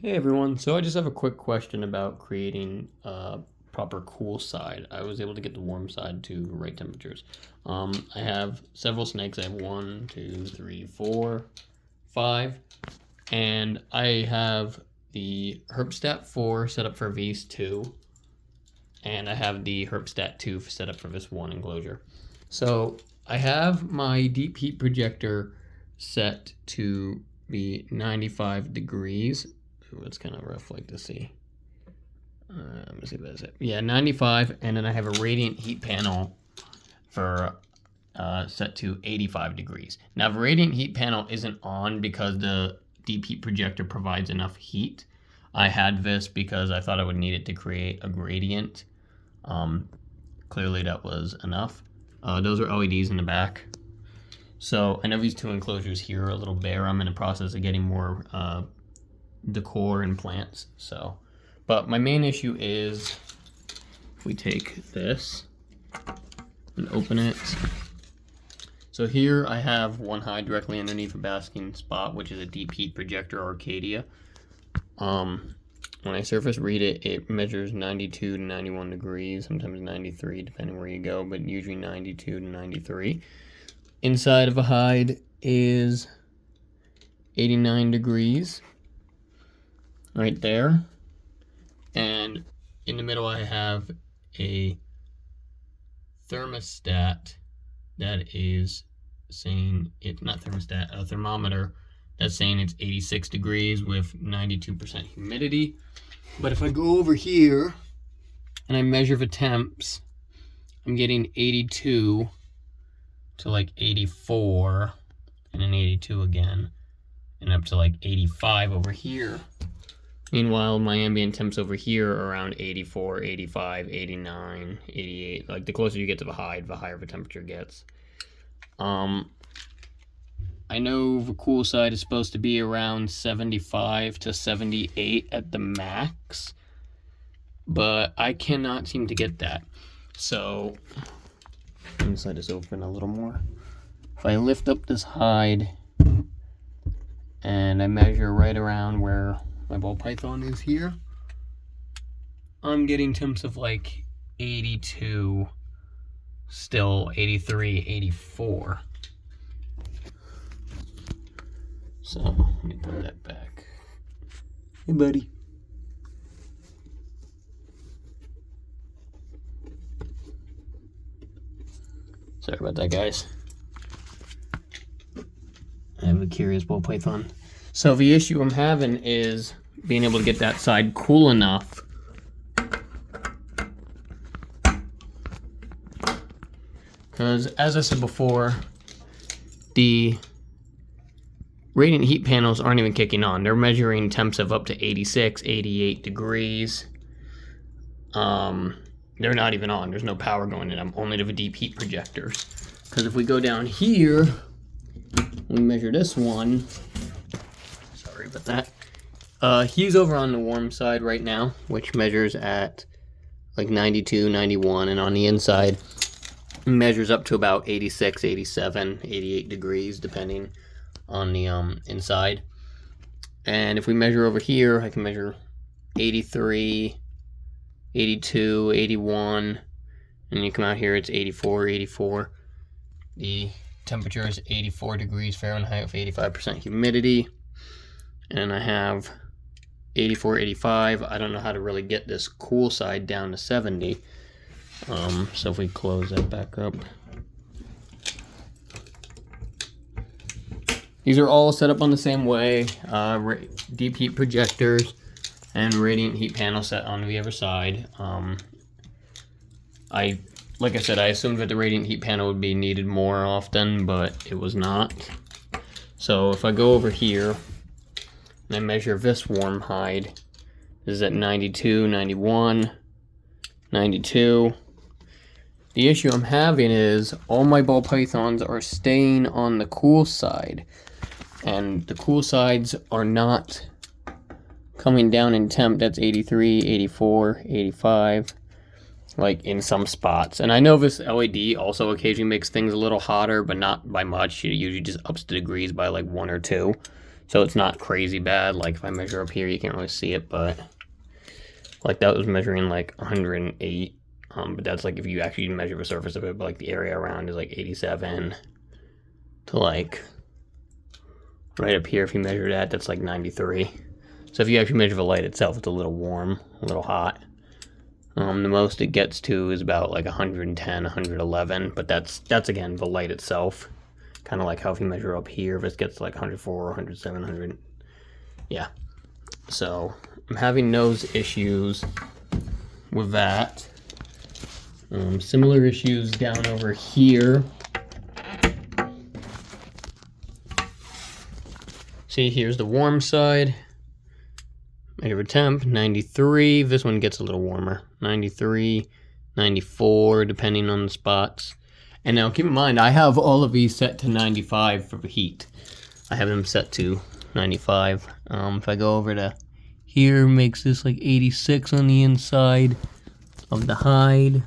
Hey everyone, so I just have a quick question about creating a proper cool side. I was able to get the warm side to right temperatures. I have several snakes. I have 1, 2, 3, 4, 5, and I have the Herpstat 4 set up for Vs 2, and I have the Herpstat 2 set up for this 1 enclosure. So I have my deep heat projector set to be 95 degrees. Ooh, it's kind of rough like to see. Let me see if that's it. Yeah, 95, and then I have a radiant heat panel for set to 85 degrees. Now, the radiant heat panel isn't on because the deep heat projector provides enough heat. I had this because I thought I would need it to create a gradient. Clearly that was enough. Those are LEDs in the back. So I know these two enclosures here are a little bare. I'm in the process of getting more decor and plants. But my main issue is if we take this and open it. So here I have one hide directly underneath a basking spot, which is a deep heat projector Arcadia. When I surface read it, it measures 92 to 91 degrees, sometimes 93 depending where you go, but usually 92 to 93. Inside of a hide is 89 degrees right there, and in the middle I have a thermostat that is saying it's not thermostat, a thermometer that's saying it's 86 degrees with 92% humidity. But if I go over here and I measure the temps, I'm getting 82 to like 84 and then 82 again and up to like 85 over here. Meanwhile, my ambient temps over here are around 84, 85, 89, 88. Like, the closer you get to the hide, the higher the temperature gets. I know the cool side is supposed to be around 75 to 78 at the max, but I cannot seem to get that. So, let me slide this open a little more. If I lift up this hide and I measure right around where my ball python is here, I'm getting temps of like 82, still 83, 84. So let me put that back. Hey buddy. Sorry about that, guys. I have a curious ball python. So the issue I'm having is being able to get that side cool enough because, as I said before, the radiant heat panels aren't even kicking on. They're measuring temps of up to 86, 88 degrees. They're not even on. There's no power going in them, only to the deep heat projectors. Because if we go down here, we measure this one. Sorry about that. He's over on the warm side right now, which measures at like 92, 91, and on the inside measures up to about 86, 87, 88 degrees, depending on the inside. And if we measure over here, I can measure 83, 82, 81, and you come out here, it's 84, 84. The temperature is 84 degrees Fahrenheit with 85% humidity. And I have 84, 85. I don't know how to really get this cool side down to 70. So if we close that back up. These are all set up on the same way. Deep heat projectors and radiant heat panel set on the other side. Like I said, I assumed that the radiant heat panel would be needed more often, but it was not. So if I go over here and I measure this warm hide, this is at 92, 91, 92. The issue I'm having is all my ball pythons are staying on the cool side, and the cool sides are not coming down in temp. That's 83, 84, 85, like in some spots. And I know this LED also occasionally makes things a little hotter, but not by much. It usually just ups the degrees by like 1 or 2. So it's not crazy bad. Like if I measure up here, you can't really see it, but like that was measuring like 108. But that's like if you actually measure the surface of it, but like the area around is like 87 to like right up here. If you measure that, that's like 93. So if you actually measure the light itself, it's a little warm, a little hot. The most it gets to is about like 110, 111, but that's again the light itself. Kind of like how if you measure up here, if it gets to like 104, 107, 100, yeah. So I'm having those issues with that. Similar issues down over here. See, here's the warm side. Measure temp, 93. This one gets a little warmer. 93, 94, depending on the spots. And now keep in mind, I have all of these set to 95 for the heat. I have them set to 95. If I go over to here, makes this like 86 on the inside of the hide.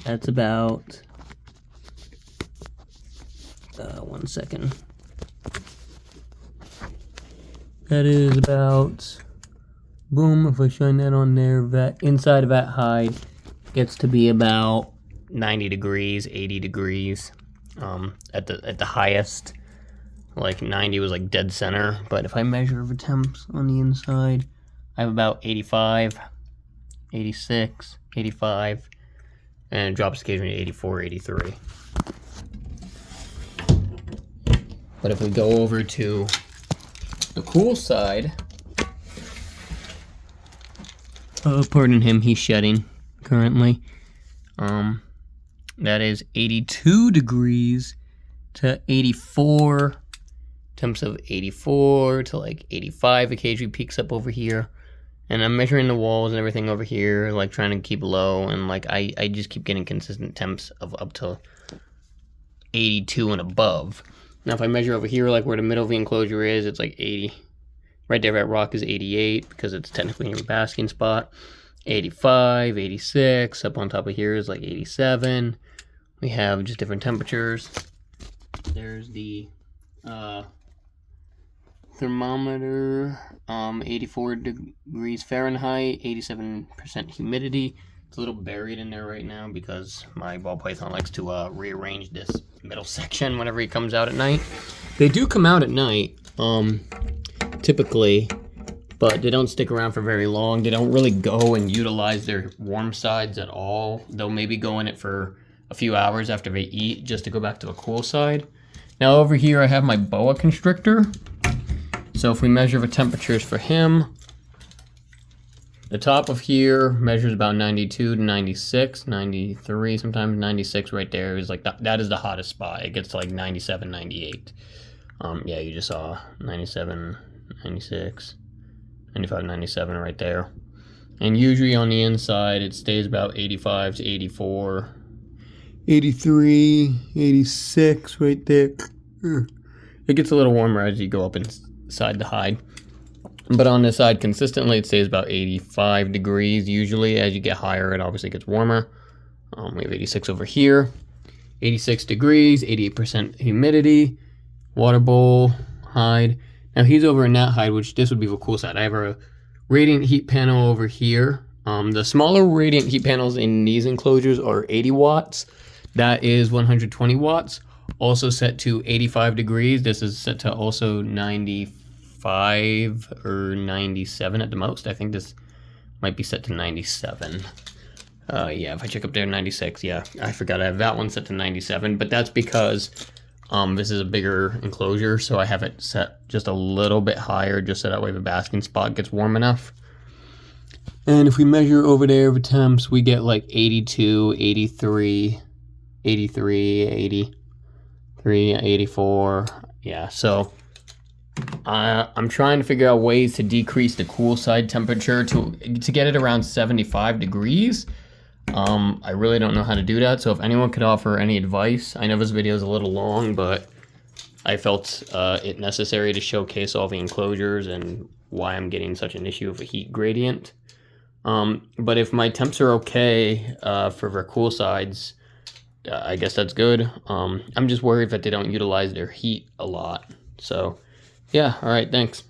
That's about, 1 second. That is about, boom, if I shine that on there, that inside of that hide gets to be about 90 degrees, 80 degrees at the highest. Like 90 was like dead center, but if I measure the temps on the inside, I have about 85, 86, 85, and it drops occasionally to 84, 83. But if we go over to the cool side, pardon him, he's shedding currently. That is 82 degrees to 84, temps of 84 to like 85 occasionally peaks up over here. And I'm measuring the walls and everything over here, like trying to keep low, and like I just keep getting consistent temps of up to 82 and above. Now if I measure over here, like where the middle of the enclosure is, it's like 80. Right there, that rock is 88 because it's technically your basking spot. 85, 86, up on top of here is like 87. We have just different temperatures. There's the thermometer, 84 degrees Fahrenheit, 87% humidity. It's a little buried in there right now because my ball python likes to rearrange this middle section whenever he comes out at night. They do come out at night, typically, but they don't stick around for very long. They don't really go and utilize their warm sides at all. They'll maybe go in it for a few hours after they eat just to go back to the cool side. Now over here I have my boa constrictor. So if we measure the temperatures for him, the top of here measures about 92 to 96, 93, sometimes 96 right there is like that is the hottest spot. It gets to like 97, 98. Yeah, you just saw 97, 96, 95, 97 right there. And usually on the inside it stays about 85 to 84, 83, 86 right there. It gets a little warmer as you go up inside the hide. But on this side consistently it stays about 85 degrees usually. As you get higher it obviously gets warmer. We have 86 over here. 86 degrees, 88% humidity, water bowl, hide. Now he's over in that hide, which this would be the cool side. I have a radiant heat panel over here. The smaller radiant heat panels in these enclosures are 80 watts. That is 120 watts. Also set to 85 degrees. This is set to also 95 or 97 at the most. I think this might be set to 97. Yeah, if I check up there, 96. Yeah, I forgot I have that one set to 97, but that's because this is a bigger enclosure, so I have it set just a little bit higher, just so that way the basking spot gets warm enough. And if we measure over there the temps, we get like 82, 83, 83, 83, 84. Yeah, so I'm trying to figure out ways to decrease the cool side temperature to get it around 75 degrees. I really don't know how to do that, so if anyone could offer any advice. I know this video is a little long, but I felt it necessary to showcase all the enclosures and why I'm getting such an issue of a heat gradient. But if my temps are okay for their cool sides, I guess that's good. I'm just worried that they don't utilize their heat a lot. So Yeah, all right, thanks.